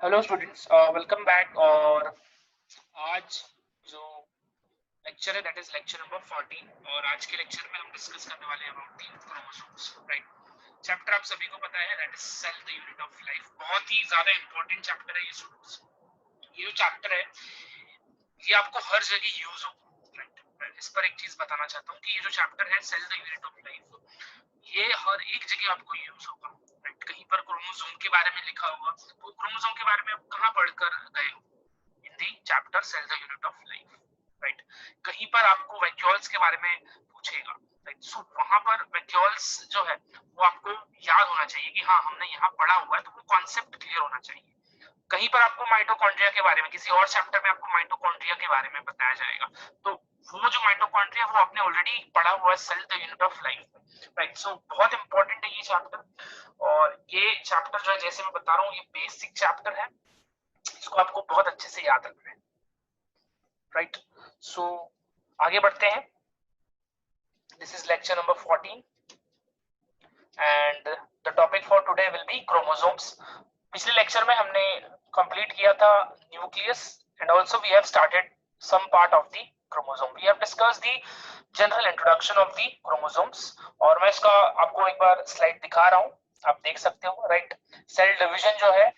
Hello students, welcome back. और आज जो लेक्चर है दैट इज लेक्चर नंबर 14 और आज के लेक्चर में हम डिस्कस करने वाले हैं about the chromosomes. Right, chapter आप सभी को पता है that is cell the unit of life. बहुत ही ज्यादा इंपॉर्टेंट चैप्टर है ये स्टूडेंट्स। ये जो चैप्टर है ये आपको हर जगह यूज हो। राइट, इस पर एक चीज बताना चाहता हूँ कि ये जो चैप्टर है cell the unit of life, ये हर एक जगह आपको यूज होगा। राइट, कहीं पर क्रोमोसोम के बारे में लिखा होगा तो क्रोमोसोम के बारे में आप कहाँ पढ़कर गए हो? In the chapter cell the unit of life. Right, कहीं पर आपको वैक्यूल्स के बारे में पूछेगा। राइट, सो वहां पर वैक्यूल्स जो है वो आपको याद होना चाहिए कि हाँ हमने यहाँ पढ़ा हुआ है, तो वो कॉन्सेप्ट क्लियर होना चाहिए। कहीं पर आपको माइटोकॉन्ड्रिया के बारे में, किसी और चैप्टर में आपको माइटोकॉन्ड्रिया के बारे में बताया जाएगा, तो वो जो माइटोकॉन्ड्रिया वो आपने ऑलरेडी पढ़ा हुआ है cell the unit of life. Right, so बहुत इंपॉर्टेंट है ये चैप्टर। और ये चैप्टर जो है जैसे मैं बता रहा हूँ ये बेसिक चैप्टर है, इसको आपको बहुत अच्छे से याद रखना है। राइट, सो आगे बढ़ते हैं। This is lecture number 14 and the topic for today will be chromosomes. पिछले लेक्चर में हमने कंप्लीट किया था nucleus and also we have started some part of the chromosome. We have discussed the general introduction of the chromosomes और मैं इसका आपको एक बार स्लाइड दिखा रहा हूँ, आप देख सकते हो। राइट, सेल डिवीजन जो है,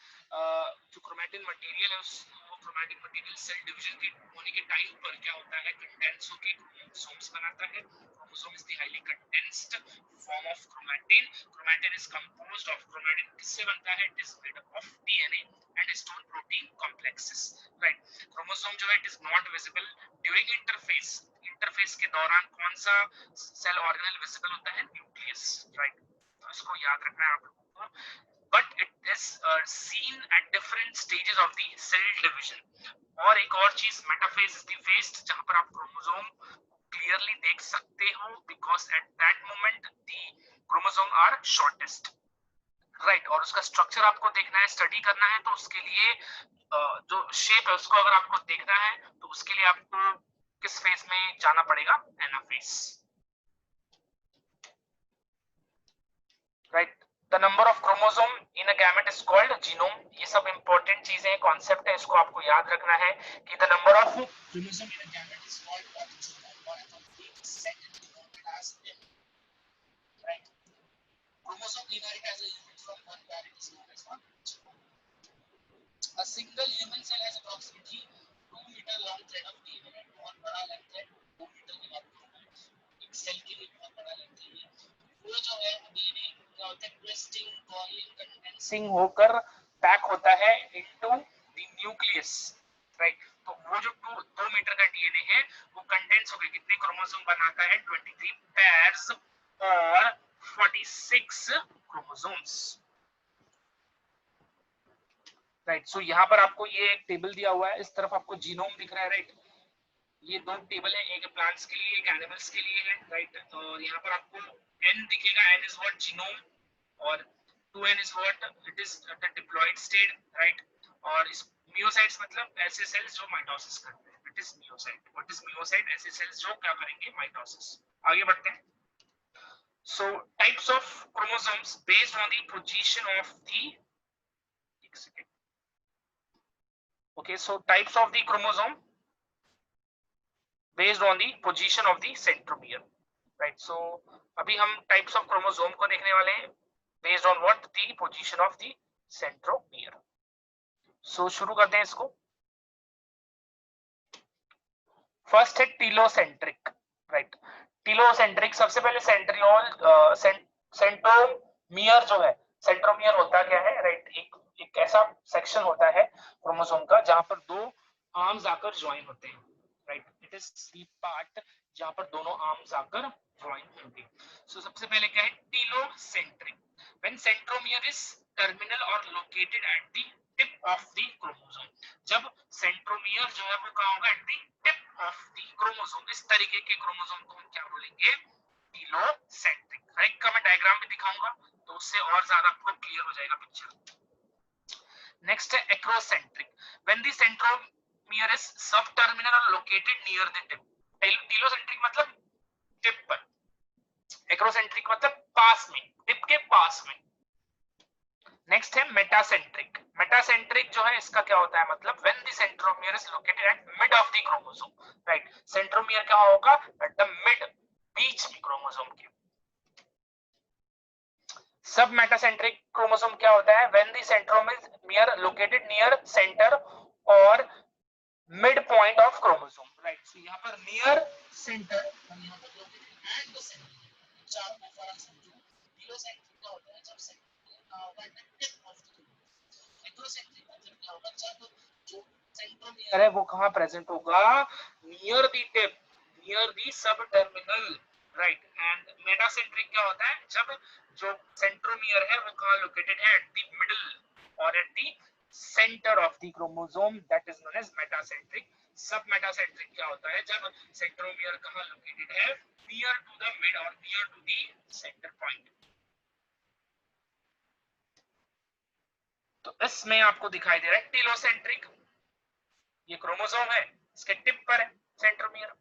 जो क्रोमैटिन मटेरियल है वो क्रोमैटिन मटेरियल सेल डिवीजन के होने के टाइम पर क्या होता है, कंडेंस होकर क्रोमोसोम्स बनाता है। Chromosome is the highly condensed form of chromatin. Chromatin is composed of chromatin किससे बनता है? It is made up of DNA and histone protein complexes. Right. Chromosome जो है it is not visible during interphase. Interface के दौरान कौन सा cell organelle visible होता है? न्यूक्लियस। राइट, तो इसको याद रखना है आप लोगों को। But it is seen at different stages of the cell division. और एक और चीज, मेटाफेज इज द फेज जहां पर आप क्रोमोसोम क्लियरली देख सकते हो because at that moment the chromosome are shortest. Right, और उसका स्ट्रक्चर आपको देखना है, स्टडी करना है, तो उसके लिए जो शेप है उसको अगर आपको देखना है तो उसके लिए आपको किस फेज में जाना पड़ेगा? Anaphase. Right, the number of chromosome in a gamete is called genome. ये सब इंपॉर्टेंट चीजें हैं, कॉन्सेप्ट है, इसको आपको याद रखना है कि the number of chromosome in a gamete is called genome और complete set denoted as N. Right, chromosome inherit as a unit from one parent is known as a single human cell has approximately 2 metre long thread of DNA। बहुत बड़ा length है, 2 metre की बात करूं मैं, एक cell के लिए बहुत बड़ा लेंथ है ये। वो जो है डीएनए क्या होता है? ट्विस्टिंग, कॉइलिंग, कंडेंसिंग होकर पैक होता है इनटू द न्यूक्लियस। राइट, तो वो जो 2 मीटर का डीएनए है वो कंडेंस होकर कितने क्रोमोसोम बनाता है? 23 पेयर्स और 46 क्रोमोसोम्स। राइट, सो यहाँ पर आपको ये एक टेबल दिया हुआ है, इस तरफ आपको जीनोम दिख रहा है। राइट, ये दो टेबल है, एक प्लांट्स के लिए एक एनिमल्स के लिए है। राइट, और यहाँ पर आपको एन दिखेगा, एन इज व्हाट जीनोम, और 2n is what it is the diploid state. Right, और इस मियोसाइट्स मतलब ऐसे सेल्स जो माइटोसिस करते हैं, it is meiocyte. What is meiocyte? ऐसे सेल्स जो क्या करेंगे? माइटोसिस। आगे बढ़ते हैं। सो types of chromosomes based on the position of the, एक second, okay, so types of the chromosome based on the position of the centromere। right, so अभी हम types of chromosome को देखने वाले हैं based on what? the position of the centromere। so शुरू करते हैं इसको। फर्स्ट है टीलोसेंट्रिक। राइट, टीलोसेंट्रिक सबसे पहले सेंट्रियोल सेंट्रोमियर जो है, सेंट्रोमियर होता क्या है? राइट, एक ऐसा सेक्शन होता है क्रोमोसोम का जहां पर दो आर्म्स आकर ज्वाइन होते हैं। Right, it is the part जहां पर दोनों आर्म्स आकर ज्वाइन होंगे। सो सबसे पहले क्या है? Telocentric, when centromere is terminal और located at the tip of the chromosome. जब सेंट्रोमियर जो है वो कहां होगा? At the tip of the chromosome. इस तरीके के क्रोमोसोम को हम क्या बोलेंगे? टीलोसेंट्रिक। राइट, का मैं डायग्राम भी दिखाऊंगा तो उससे और ज्यादा आपको क्लियर हो जाएगा पिक्चर। नेक्स्ट है acrocentric, when the centromere is सब टर्मिनल और located near the tip. Telocentric मतलब टिप पर, एक्रोसेंट्रिक मतलब पास में, टिप के पास में। नेक्स्ट है मेटासेंट्रिक। मेटासेंट्रिक जो है इसका क्या होता है मतलब when the centromere is located at mid of the chromosome, right. Centromere क्या होगा एट द मिड, बीच में क्रोमोसोम के। सब मेटासेंट्रिक क्रोमोसोम क्या होता है when the centromere located near centre और mid point of chromosome, right. So यहाँ पर नियर सेंटर और यहाँ पर लोकेटेड एट द सेंटर, चारों में फर्क समझो। टीलोसेंट्रिक का होता है जब सेंट्रोमियर का होगा at the tip of the chromosome. Acrocentric मतलब क्या होगा जब जो सेंट्रोमियर है वो कहाँ प्रेजेंट होगा, near the tip, near the sub terminal, right. And metacentric क्या होता है जब जो सेंट्रोमियर है वो कहाँ लोकेटेड है, एट द मिडल और at the center of the chromosome, that is known as metacentric. सब metacentric क्या होता है जब centromere कहाँ located है, near to the mid or near to the center point। तो इसमें आपको दिखाई दे रहा है टीलोसेंट्रिक, ये क्रोमोसोम है इसके टिप पर है सेंट्रोमियर।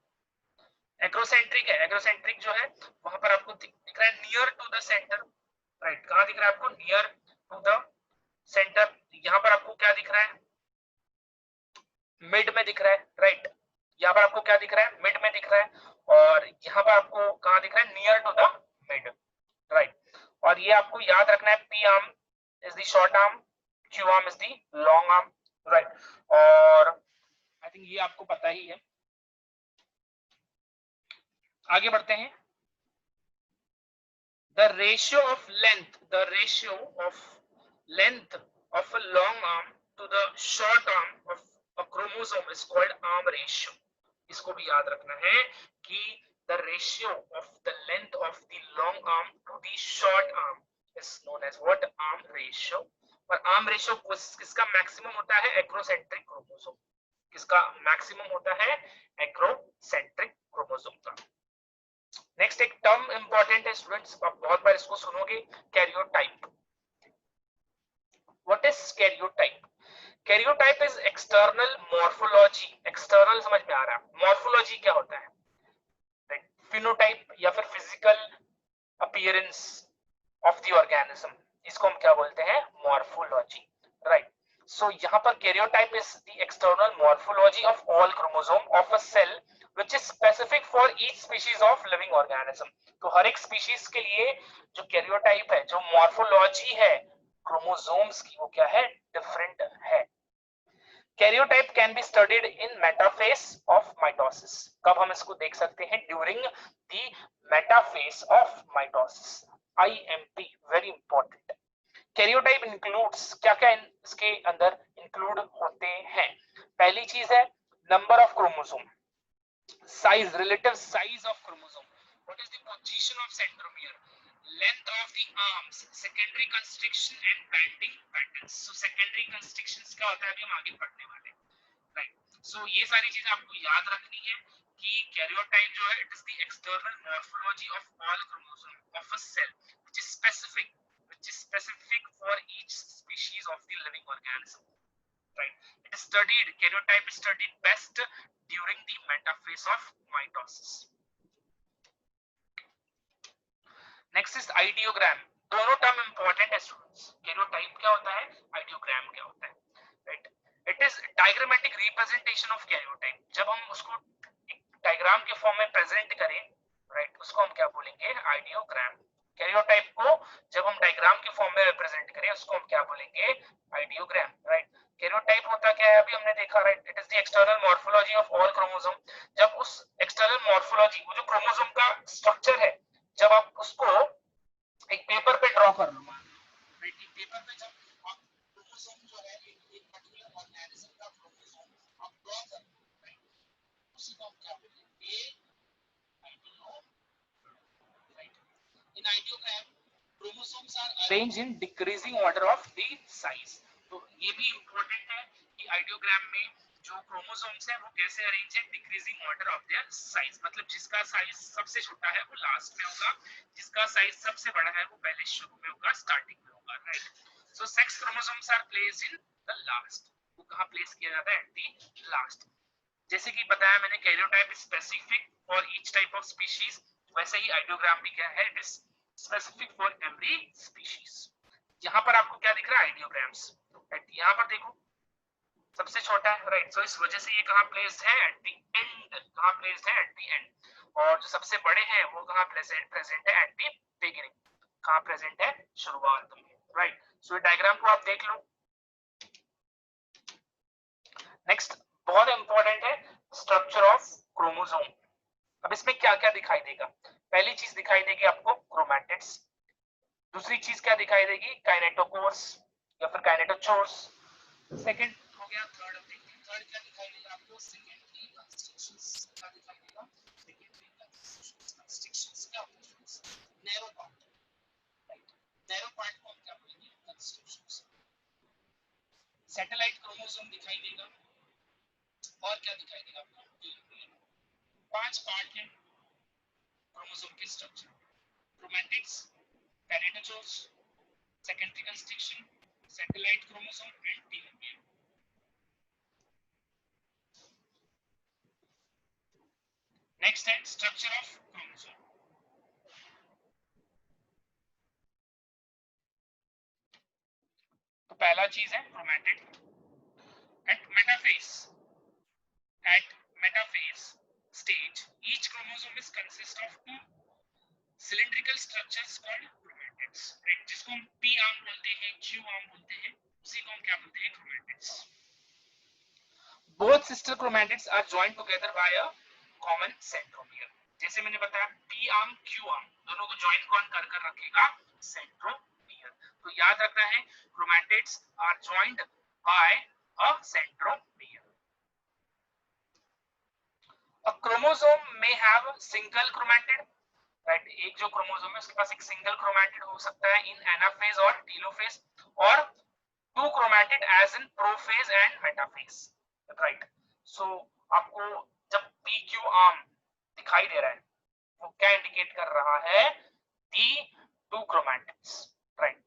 एक्रोसेंट्रिक है, एक्रोसेंट्रिक जो है वहां पर आपको दिख रहा है near to the centre, right. कहाँ दिख रहा है आपको, नियर टू द सेंटर। यहाँ पर आपको क्या दिख रहा है, मिड में दिख रहा है, राइट। यहाँ पर आपको क्या दिख रहा है, मिड में दिख रहा है। और यहाँ पर आपको कहाँ दिख रहा है, near to the mid, right. और ये आपको याद रखना है, P arm is the short arm, Q arm is the long arm, right. और आई थिंक ये आपको पता ही है। आगे बढ़ते हैं। The ratio of length, the ratio of length of a long arm to the short arm of a chromosome is called arm ratio। इसको भी याद रखना है कि the ratio of the length of the long arm to the short arm is known as what, arm ratio। और arm ratio किसका maximum होता है, एक्रोसेंट्रिक क्रोमोसोम। किसका मैक्सिमम होता है, एक्रोसेंट्रिक क्रोमोसोम का। नेक्स्ट एक टर्म इंपॉर्टेंट है स्टूडेंट्स, आप बहुत बार इसको सुनोगे, karyotype. What is karyotype? Karyotype is external morphology. External समझ में आ रहा है, मॉर्फोलॉजी क्या होता है, राइट। फिनोटाइप या फिर physical appearance of the organism, इसको हम क्या बोलते हैं, मॉर्फोलॉजी, राइट। सो यहाँ पर karyotype is the external morphology of all chromosome of a cell which is specific for each species of living organism। तो हर एक स्पीशीज के लिए जो कैरियोटाइप है, जो मॉर्फोलॉजी है क्रोमोसोम्स की, वो क्या है, डिफरेंट है। Karyotype can be studied in metaphase of mitosis. कब हम इसको देख सकते हैं, during the metaphase of mitosis, IMP, very important. Karyotype includes, क्या क्या इसके अंदर इंक्लूड होते हैं, पहली चीज है number of chromosome, size, relative size of chromosome, what is the position of centromere, length of the arms, secondary constriction and binding patterns। so secondary constrictions क्या होता है अभी हम आगे पढ़ने वाले हैं, राइट। सो ये सारी चीजें आपको याद रखनी है कि कैरियोटाइप जो है it is the external morphology of all chromosome of a cell which is specific for each species of the living organism, right। it is studied, karyotype is studied best during the metaphase of mitosis। next is ideogram। दोनों term important है students. karyotype क्या होता है, ideogram क्या होता है, right. It is diagrammatic representation of karyotype। जब हम उसको एक डायग्राम के फॉर्म में प्रेजेंट करें, राइट, उसको हम क्या बोलेंगे, आइडियोग्राम। कैरियोटाइप को जब हम डायग्राम के फॉर्म में रिप्रेजेंट करें उसको हम क्या बोलेंगे, आइडियोग्राम, राइट। कैरियोटाइप होता क्या है, अभी हमने देखा, right. It is the external morphology of all chromosome. जब उस एक्सटर्नल मॉर्फोलॉजी, वो जो क्रोमोसोम का स्ट्रक्चर है, जब आप उसको एक पेपर पे ड्रॉ कर लो, राइट। एक पेपर पे जब आप क्रोमोसोम जो है एक पर्टिकुलर ऑर्गेनिज्म का क्रोमोसोम आप ड्रॉ कर लो, राइट, उसी को हम क्या बोलेंगे, ideogram, right. In ideogram chromosomes are arranged in decreasing order of the size। तो ये भी इंपॉर्टेंट है कि आइडियोग्राम में जो क्रोमोसोम्स है वो कैसे अरेंज है, decreasing order of their size, मतलब जिसका साइज सबसे छोटा है वो लास्ट में होगा, जिसका साइज सबसे बड़ा है वो पहले शुरू में होगा, स्टार्टिंग में होगा, right. So sex chromosomes are placed in the last. वो कहां प्लेस किया जाता है, एट द लास्ट। जैसे कि बताया मैंने, karyotype specific for each type of species, वैसे ही आइडियोग्राम भी क्या है, it is specific for every species. यहाँ पर आपको क्या दिख रहा जाएगा आइडियोग्राम्स। राइट, यहाँ पर देखो सबसे छोटा है, राइट, सो इस वजह से ये कहाँ प्लेस्ड है, एट द एंड, कहाँ प्लेस्ड है, एट द एंड। और जो सबसे बड़े हैं वो कहाँ प्रेजेंट है, एट द बिगिनिंग, कहाँ प्रेजेंट है, शुरुआत में, राइट। सो ये डायग्राम को आप देख लो। नेक्स्ट बहुत इंपॉर्टेंट है स्ट्रक्चर ऑफ क्रोमोसोम। अब इसमें क्या क्या दिखाई देगा? पहली चीज दिखाई देगी आपको क्रोमैटिड्स, दूसरी चीज क्या दिखाई देगी, काइनेटोकोर्स या फिर काइनेटोचोर्स। सेकंड हो गया, थर्ड क्या दिखाई देगा आपको, सेकेंडरी कंस्ट्रक्शंस क्या दिखाई देगा, सेकेंडरी कंस्ट्रक्शंस क्या होते हैं, narrow part, right, narrow part को हम क्या बोलेंगे, कंस्ट्रक्शंस। सैटेलाइट क्रोमोसोम दिखाई देगा, और क्या दिखाई देगा आपको, 5 पार्ट है क्रोमोसोम के structure, chromatids, kinetochores, secondary construction, satellite chromosome and telomere. Next है स्ट्रक्चर ऑफ क्रोमोसोम। तो पहला चीज है chromatid. At metaphase stage each chromosome is consist of two cylindrical structures called chromatids, right, जिसको हम p आर्म बोलते हैं, q आर्म बोलते हैं, उसी को हम क्या बोलते हैं, chromatids। both sister chromatids are joined together by a common centromere। जैसे मैंने बताया p आर्म q आर्म दोनों को ज्वाइन कौन कर कर रखेगा, सेंट्रोमियर। तो याद रखना है chromatids are joined by a centromere। A chromosome may have single chromatid, right, एक जो क्रोमोसोम है उसके पास एक सिंगल क्रोमैटिड हो सकता है इन एनाफेज और टेलोफेज, और two chromatid as in prophase and metaphase, right. So आपको जब पीक्यू आर्म दिखाई दे रहा है वो क्या इंडिकेट कर रहा है, the two chromatids, right.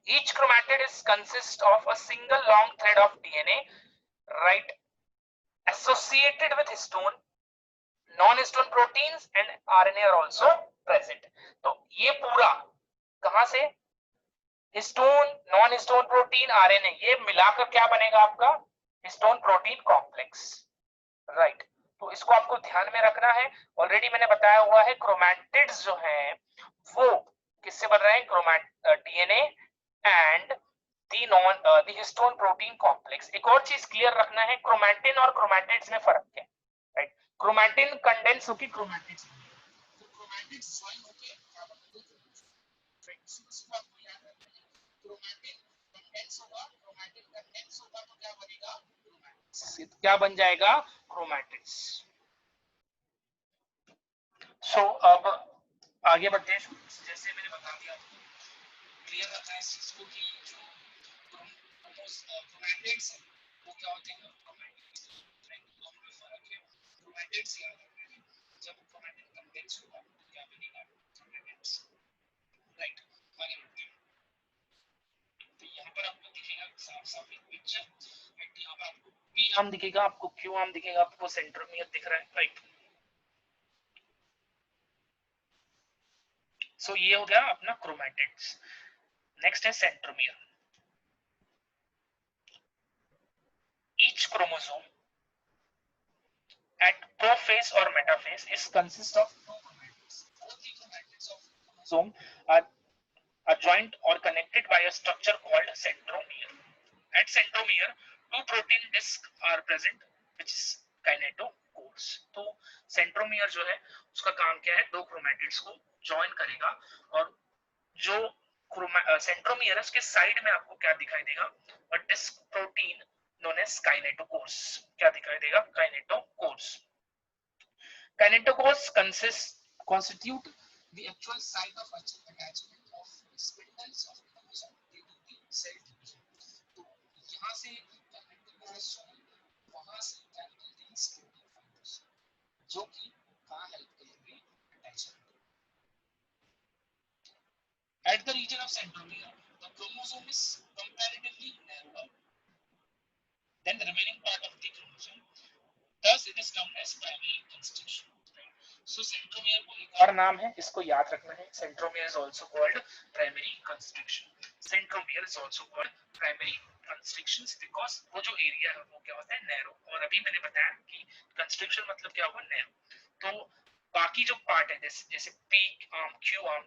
Each chromatid is consist of a single long thread of DNA, right, associated with histone, non-histone proteins and RNA are also present। तो ये पूरा कहां से, histone, non histone protein, RNA, ये मिलाकर क्या बनेगा आपका, हिस्टोन प्रोटीन कॉम्प्लेक्स, राइट। तो इसको आपको ध्यान में रखना है। ऑलरेडी मैंने बताया हुआ है क्रोमैटिड्स जो हैं वो किससे बन रहे हैं, DNA and the histone protein complex. एक और चीज क्लियर रखना है, क्रोमैटिन और क्रोमैटिड्स में फर्क है, राइट। क्रोमैटिन कंडेंस होकर क्रोमैटिड्स, तो क्रोमैटिड्स ज्वाइन होकर क्या बनते हैं, राइट। इसको आपको याद रखना है, क्रोमैटिन कंडेंस होगा, क्रोमैटिन कंडेंस होगा तो क्या बनेगा, क्रोमैटिड्स, क्या बन जाएगा, क्रोमैटिड्स। सो अब आगे बढ़ते हैं। जैसे मैंने बता दिया आपको, क्लियर रखना है इस चीज को कि जो क्रोमैटिड्स है वो क्या होते हैं, क्रोमैटिड्स, राइट। दोनों में फर्क है, क्रोमैटिड्स याद रखना है, जब क्रोमैटिन कंडेंस होगा तो क्या बनेगा, क्रोमैटिड्स, राइट। आगे बढ़ते हैं। तो यहाँ पर आपको दिखेगा साफ साफ एक पिक्चर, राइट। यहाँ पर आपको पी आर्म दिखेगा, आपको क्यू आर्म दिखेगा, आपको सेंट्रोमियर दिख रहा है, राइट। सो ये हो गया अपना क्रोमैटिड्स। नेक्स्ट है centromere. Each chromosome at prophase or metaphase is consist of two chromatids. Both the chromatids of chromosome are joined or connected by a structure called centromere. At centromere, two protein discs are present, which is kinetochores. तो centromere जो है उसका काम क्या है, दो chromatids को join करेगा, और जो सेंट्रोमियर है उसके साइड में आपको क्या दिखाई देगा, a disc protein known as kinetochores। क्या दिखाई देगा, kinetochores। Kinetochores constitute the actual site of attachment of spindles of chromosome during the cell division। तो यहाँ से kinetochores वहां से क्या निकलते हैं, स्प्लिटिंग फाइबर्स, जो कि कहाँ हेल्प करेंगे, attachment. At the region of centromere, the chromosome is comparatively narrower than the remaining part of the chromosome. Thus, it is termed as primary construction. So centromere को एक और नाम है, इसको याद रखना है, centromere is also called primary constriction. Centromere is also called primary constrictions because वो जो एरिया है वो क्या होता है, नैरो। और अभी मैंने बताया कि कंस्ट्रिक्शन मतलब क्या हुआ, नैरो। तो बाकी जो पार्ट है जैसे पीक आर्म, क्यू आर्म,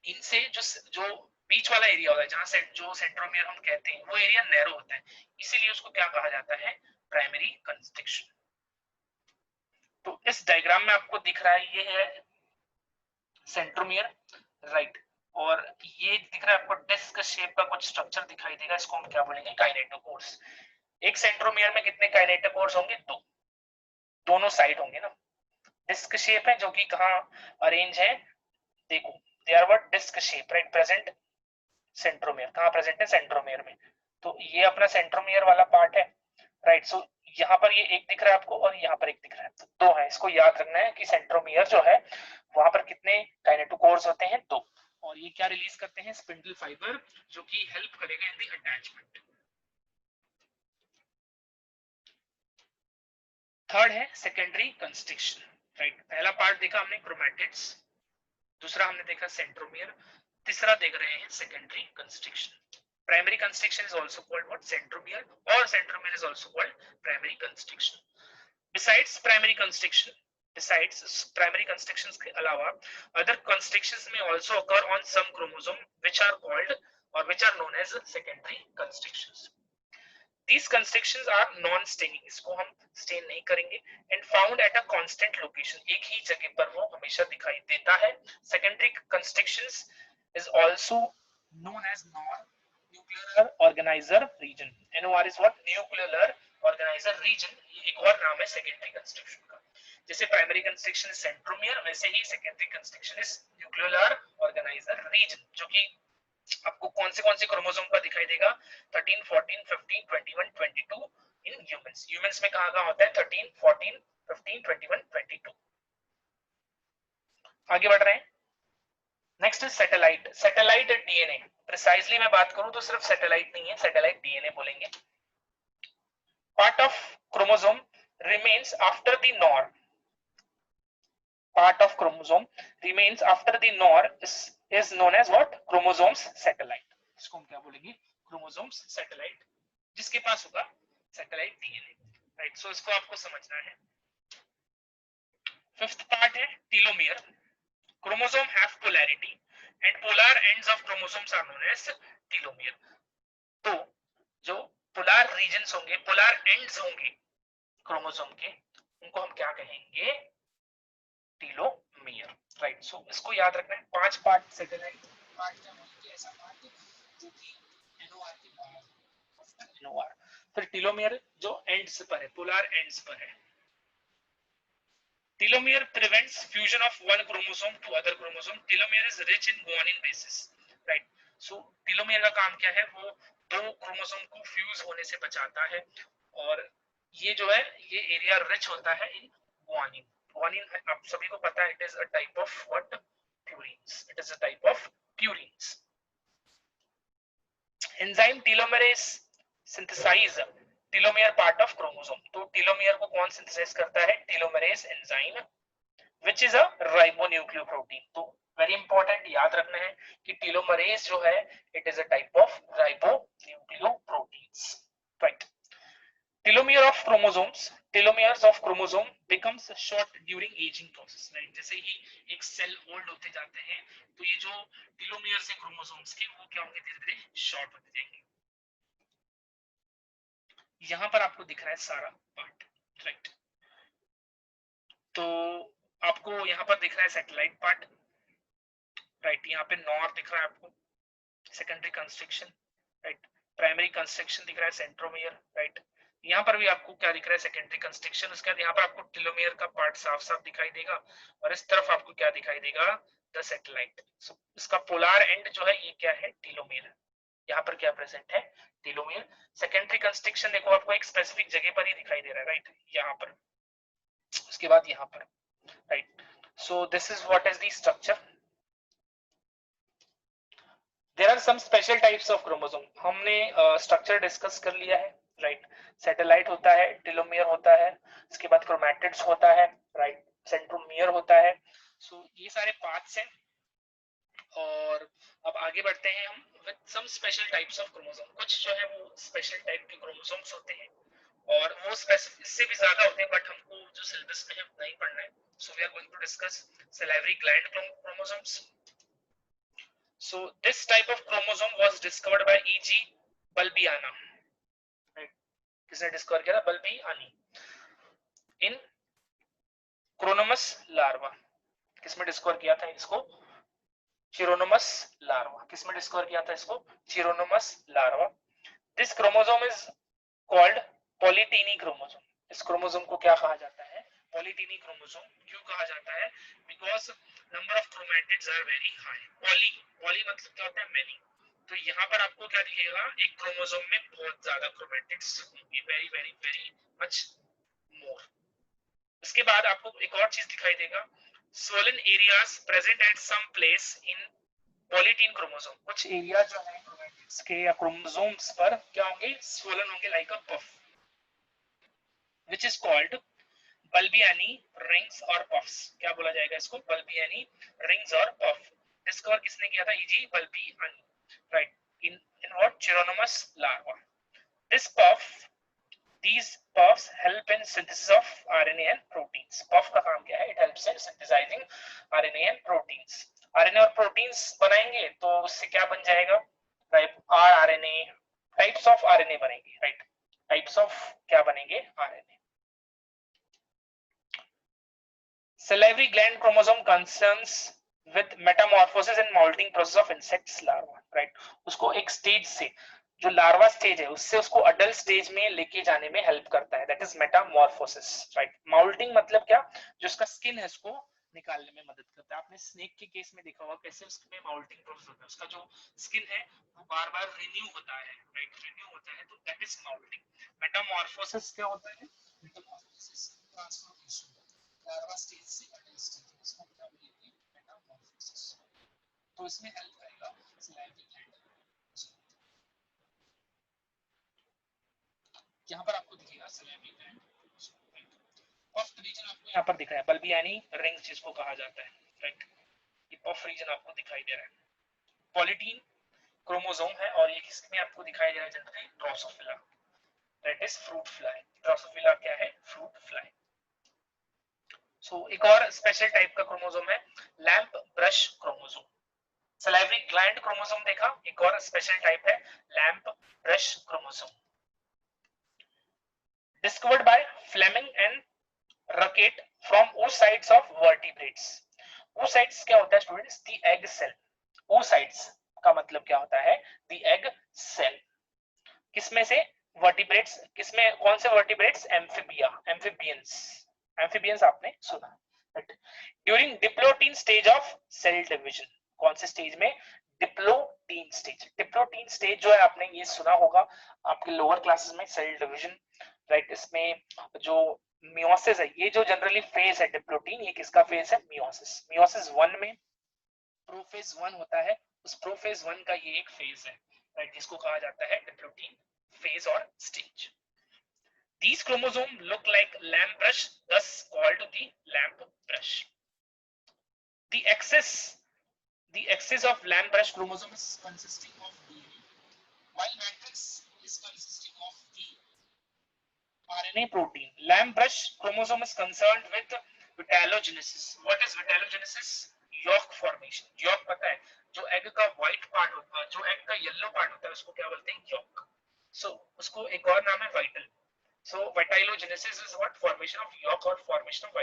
इनसे जो बीच वाला एरिया होता है जहां से जो सेंट्रोमियर हम कहते हैं वो एरिया नैरो होता है, इसीलिए उसको क्या कहा जाता है, प्राइमरी कंस्ट्रिक्शन। तो इस डायग्राम में आपको दिख रहा है, ये है सेंट्रोमियर, राइट। और ये दिख रहा है आपको डिस्क शेप का कुछ स्ट्रक्चर दिखाई देगा, इसको हम क्या बोलेंगे, काइनेटोकोर्स। एक सेंट्रोमियर में कितने काइनेटोकोर्स होंगे, दो, दोनों साइड होंगे ना। डिस्क शेप है जो कि कहाँ अरेंज है, देखो they are what, disc shape, right, present centromere, कहाँ प्रेजेंट है, सेंट्रोमियर में। तो ये अपना सेंट्रोमियर वाला पार्ट है, राइट। सो यहाँ पर ये एक दिख रहा है आपको और यहाँ पर एक दिख रहा है, तो दो है। इसको याद रखना है कि सेंट्रोमियर जो है वहां पर कितने काइनेटोकोर्स होते हैं, दो। और ये क्या रिलीज करते हैं, स्पिंडल फाइबर, जो कि हेल्प करेगा इन द अटैचमेंट। थर्ड है सेकेंडरी कंस्ट्रिक्शन, राइट। पहला पार्ट देखा हमने क्रोमैटिड्स, दूसरा हमने देखा सेंट्रोमियर, तीसरा देख रहे हैं secondary constriction. Primary constriction is also called what, centromere, और centromere is also called primary constriction. Besides primary constriction, besides primary constrictions के अलावा other constrictions may also occur on some chromosome which are called or which are known as secondary constrictions. These constrictions are non-staining, इसको हम stand नहीं करेंगे, and found at a constant location, एक ही जगह पर वो हमेशा दिखाई देता है। Secondary constrictions is also known as nuclear organizer region. NOR is what, nuclear organizer region, ये एक और नाम है secondary constriction का। जैसे प्राइमरी कंस्ट्रिक्शन सेंट्रोमियर, वैसे ही secondary constriction is nuclear organiser region, जो कि आपको कौन से क्रोमोसोम का दिखाई देगा, 13, 14, 15, 21, 22 इन ह्यूमंस। ह्यूमंस में कहां होता है, 13, 14, 15, 21, 22। आगे बढ़ रहे हैं, next is satellite. Satellite DNA, precisely मैं बात करूं तो सिर्फ सैटेलाइट नहीं है, सैटेलाइट डीएनए बोलेंगे। Part of chromosome remains after the nor, part of chromosome remains after the NOR is known as what, chromosomes satellite। इसको हम क्या बोलेंगे, chromosomes satellite, जिसके पास होगा satellite DNA, राइट। सो इसको आपको समझना है। फिफ्थ पार्ट है telomere. Chromosome have polarity and polar ends of chromosomes are known as telomere. तो जो पोलर रीजन्स होंगे, पोलर एंड्स होंगे क्रोमोसोम के, उनको हम क्या कहेंगे, टीलोमियर, राइट। सो इसको याद रखना है। 5 पार्ट सैटेलाइट पार्ट क्या बोलेंगे, ऐसा पार्ट जो कि एनओआर के बाद एनओआर। फिर टीलोमियर जो एंड्स पर है, पोलर एंड्स पर है। Telomere prevents fusion of one chromosome to other chromosome. Telomere is rich in guanine bases, right. So telomere का काम क्या है, वो दो क्रोमोसोम को फ्यूज होने से बचाता है। और ये जो है, ये एरिया रिच होता है इन गुआनिन। गुआनिन आप सभी को पता है, it is a type of what, purines. It is a type of purines. Enzyme telomerase synthesise telomere part of chromosome. तो टेलोमेयर को कौन सिंथेसाइज करता है, telomerase enzyme, which is a ribonucleoprotein. तो वेरी इंपॉर्टेंट, याद रखना है कि टेलोमेरेज जो है, it is a type of ribonucleoproteins, right. Telomere of chromosomes, telomeres of chromosome becomes short during ageing process, right. जैसे ही एक सेल ओल्ड होते जाते हैं, तो ये जो टेलोमेयर्स है क्रोमोसोम्स के, वो क्या होंगे, धीरे धीरे शॉर्ट होते जाएंगे। यहां पर आपको दिख रहा है सारा पार्ट, राइट। तो आपको यहां पर दिख रहा है सैटेलाइट पार्ट, राइट। यहाँ पे नॉर दिख रहा है आपको, secondary constriction, right. Primary constriction दिख रहा है सेंट्रोमियर, राइट। यहाँ पर भी आपको क्या दिख रहा है, सेकेंडरी कंस्ट्रिक्शन। उसके बाद यहाँ पर आपको टेलोमेयर का पार्ट साफ साफ दिखाई देगा, और इस तरफ आपको क्या दिखाई देगा, द सैटेलाइट। सो इसका पोलर एंड जो है, ये क्या है, टेलोमेयर। यहाँ पर क्या प्रेजेंट है, टेलोमेयर। सेकेंडरी कंस्ट्रिक्शन देखो आपको एक स्पेसिफिक जगह पर ही दिखाई दे रहा है, राइट, यहाँ पर, उसके बाद यहाँ पर, right. So this is what is the structure. There are some special types of chromosome. हमने स्ट्रक्चर डिस्कस कर लिया है, राइट। सैटेलाइट होता है, टेलोमेयर होता है, इसके बाद क्रोमैटिड्स होता है, राइट। सेंट्रोमियर होता है। सो ये सारे पार्ट्स हैं। और अब आगे बढ़ते हैं हम with some special types of chromosome. कुछ जो है वो स्पेशल टाइप के क्रोमोसोम्स होते हैं और वो इससे भी ज्यादा होते हैं, बट हमको जो सिलेबस में है उतना ही पढ़ना है। So we are going to discuss salivary gland chromosomes. So this type of chromosome was discovered by E.G. Balbiana. किसने डिस्कवर किया था? बल्बियानी। इन क्रोनोमस लार्वा। किसमें डिस्कवर किया था इसको? Chironomus larva. किसमें डिस्कवर किया था इसको? Chironomus larva. This chromosome is called polytene chromosome. इस क्रोमोसोम को क्या कहा जाता है? Polytene chromosome. क्यों कहा जाता है? Because number of chromatids are very high. Poly मतलब क्या होता है? मेनी। तो यहाँ पर आपको क्या दिखेगा? एक क्रोमोसोम में बहुत ज्यादा क्रोमैटिड्स होंगे, very very very much more. इसके बाद आपको एक और चीज दिखाई देगा, swollen areas present at some place in polytene chromosome. कुछ एरिया जो है क्रोमैटिड्स के या क्रोमोसोम्स पर क्या होंगे? स्वोलन होंगे, like a puff, which is called Balbiani rings और पफ्स। क्या बोला जाएगा इसको? बल्बियानी रिंग्स और पफ। डिस्कवर किसने किया था? E G Balbiani, right. In what? Chironomus larva. This puff, these puffs help in synthesis of RNA and proteins. puff का काम क्या है? it helps in synthesizing RNA and proteins. RNA और proteins बनाएंगे तो उससे क्या बन जाएगा? RNA, types of RNA बनेंगे, right? types of क्या बनेंगे? RNA. salivary gland chromosome concerns with metamorphosis and molting process of insects larva, right? उसको एक स्टेज से, जो लार्वा स्टेज है, उससे उसको अडल्ट स्टेज में लेके जाने में हेल्प करता है, दैट इज मेटामॉर्फोसिस, राइट। माउल्टिंग मतलब क्या? जो उसका स्किन है उसको निकालने में मदद करता है। आपने स्नेक के केस में देखा होगा कैसे उसमें माउल्टिंग प्रोसेस होता है, उसका जो स्किन है वो बार बार रिन्यू होता है, राइट, रिन्यू होता है, तो दैट इज माउल्टिंग। मेटामॉर्फोसिस क्या होता है? मेटामॉर्फोसिस ट्रांसफॉर्मेशन लार्वा स्टेज से अडल्ट स्टेज, इसको क्या बोलेंगे? मेटामॉर्फोसिस। तो इसमें हेल्प करेगा सलाइवरी ग्लैंड। यहाँ पर आपको दिखेगा सलाइवरी ग्लैंड, पफ रीजन आपको यहाँ पर दिख रहा है, बल्बियानी रिंग जिसको कहा जाता है, राइट। ये पफ रीजन आपको दिखाई दे रहा है। पॉलीटीन क्रोमोसोम है और ये किसमें आपको दिखाई दे रहा है? Generally Drosophila, that is fruit fly. Drosophila क्या है? Fruit fly. सो एक और स्पेशल टाइप का क्रोमोसोम है lamp brush chromosome. Salivary gland chromosome देखा, एक और स्पेशल टाइप है lamp brush chromosome. Discovered by Fleming and Ruckert from oocytes of vertebrates. oocytes क्या होता है students? The egg cell. oocytes का मतलब क्या होता है? The egg cell. किसमें से? वर्टिब्रेट्स। किसमें? कौन से वर्टिब्रेट्स? Amphibia, amphibians. एम्फिबियंस आपने सुना, during diplotene stage of cell division. कौन से स्टेज में? Diplotene stage. डिप्लोटीन स्टेज जो है आपने ये सुना होगा आपके लोअर क्लासेस में, सेल डिवीजन, राइट। इसमें जो मियोसिस है, ये जो जनरली फेज है डिप्लोटीन, ये किसका फेज है? मियोसिस। मियोसिस 1 में प्रोफेज 1 होता है, उस प्रोफेज 1 का ये एक फेज है, राइट, जिसको कहा जाता है डिप्लोटीन फेज और stage. These chromosomes look like lamp brush, thus called the lamp brush. The axis of lamp brush chromosome is consisting of DNA, while matrix is consisting of the RNA protein. Lamp brush chromosome is concerned with vitellogenesis. What is vitellogenesis? Yolk formation. Yolk पता है, जो egg का white part होता है, जो egg का yellow part होता है, उसको क्या बोलते हैं? यॉक। सो उसको एक और नाम है vital. So vitellogenesis is what? Formation of yolk or formation of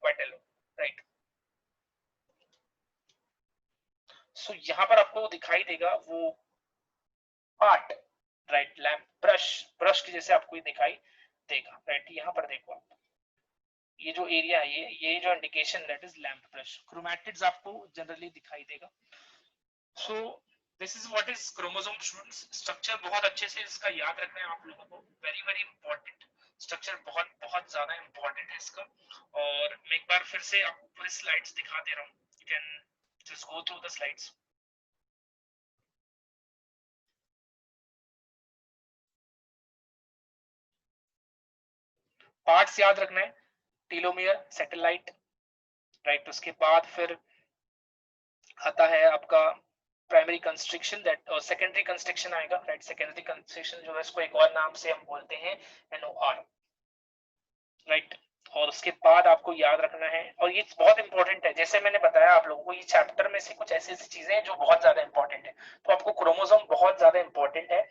vitello, right? So यहाँ पर आपको दिखाई देगा वो पार्ट, राइट, लैम्प ब्रश की जैसे आपको ये दिखाई देगा, राइट। यहाँ पर देखो आप, ये जो एरिया है, ये जो indication, that is lamp brush. Chromatids आपको जनरली दिखाई देगा। सो this is what is chromosome students. Structure बहुत अच्छे से इसका याद रखना है आप लोगों को, वेरी वेरी इंपॉर्टेंट स्ट्रक्चर, बहुत बहुत ज्यादा इंपॉर्टेंट है इसका। और मैं एक बार फिर से आपको पूरी स्लाइड्स दिखा दे रहा हूँ, you can just go through the slides. Parts याद रखना है, टीलोमियर, सैटेलाइट, राइट। उसके बाद फिर आता है आपका प्राइमरी कंस्ट्रक्शन, दैट और सेकेंडरी कंस्ट्रक्शन आएगा, राइट। सेकेंडरी कंस्ट्रक्शन जो है इसको एक और नाम से हम बोलते हैं NOR, राइट। और उसके बाद आपको याद रखना है, और ये बहुत इंपॉर्टेंट है, जैसे मैंने बताया आप लोगों को, ये चैप्टर में से कुछ ऐसी ऐसी चीजें हैं जो बहुत ज्यादा इंपॉर्टेंट है। तो आपको क्रोमोसोम बहुत ज्यादा इंपॉर्टेंट है,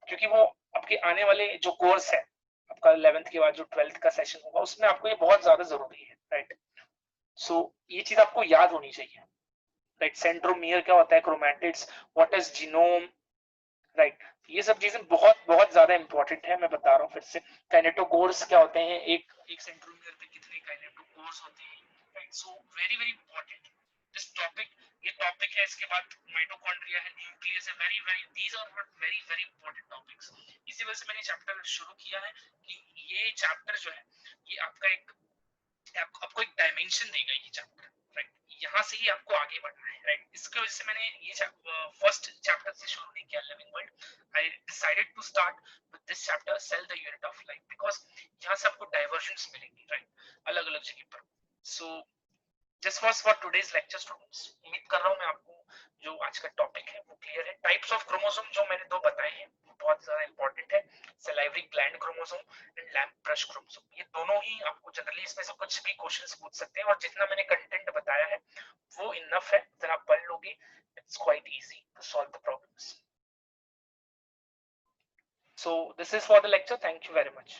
क्योंकि वो आपके आने वाले जो कोर्स है आपका 11th के बाद जो 12th का सेशन होगा उसमें आपको ये बहुत ज्यादा जरूरी है, राइट। सो ये चीज आपको याद होनी चाहिए, राइट। सेंट्रोमियर क्या होता है, chromatids, what is genome, right. ये सब चीजें बहुत बहुत ज्यादा इंपॉर्टेंट है, मैं बता रहा हूँ फिर से। काइनेटोकोर्स क्या होते हैं, एक सेंट्रोमियर पे कितने काइनेटोकोर्स होते हैं, right. So very very important this topic, ये टॉपिक है। इसके बाद माइटोकॉन्ड्रिया है, न्यूक्लियस है, very very these are very very important topics. इसी वजह से मैंने चैप्टर शुरू किया है कि ये चैप्टर जो है ये आपका एक आपको एक डायमेंशन देगा ये चैप्टर, राइट। यहाँ से ही आपको आगे बढ़ना है, राइट। इसके वजह से मैंने ये फर्स्ट चैप्टर से शुरू नहीं किया living world. I decided to start with this chapter, cell the unit of life, because यहाँ से आपको डाइवर्जन्स मिलेंगी, राइट, अलग अलग जगह पर। So this was for today's lecture students. उम्मीद कर रहा हूँ मैं आपको जो आज का टॉपिक है वो क्लियर है। टाइप्स ऑफ क्रोमोसोम जो मैंने दो बताए हैं वो बहुत ज्यादा इंपॉर्टेंट है, salivary gland chromosome and lamp brush chromosome. ये दोनों ही आपको जनरली इसमें से कुछ भी क्वेश्चंस पूछ सकते हैं, और जितना मैंने कंटेंट बताया है वो इनफ है, जरा आप पढ़ लोगे, it's quite easy to solve the problems. So this is for the lecture. Thank you very much.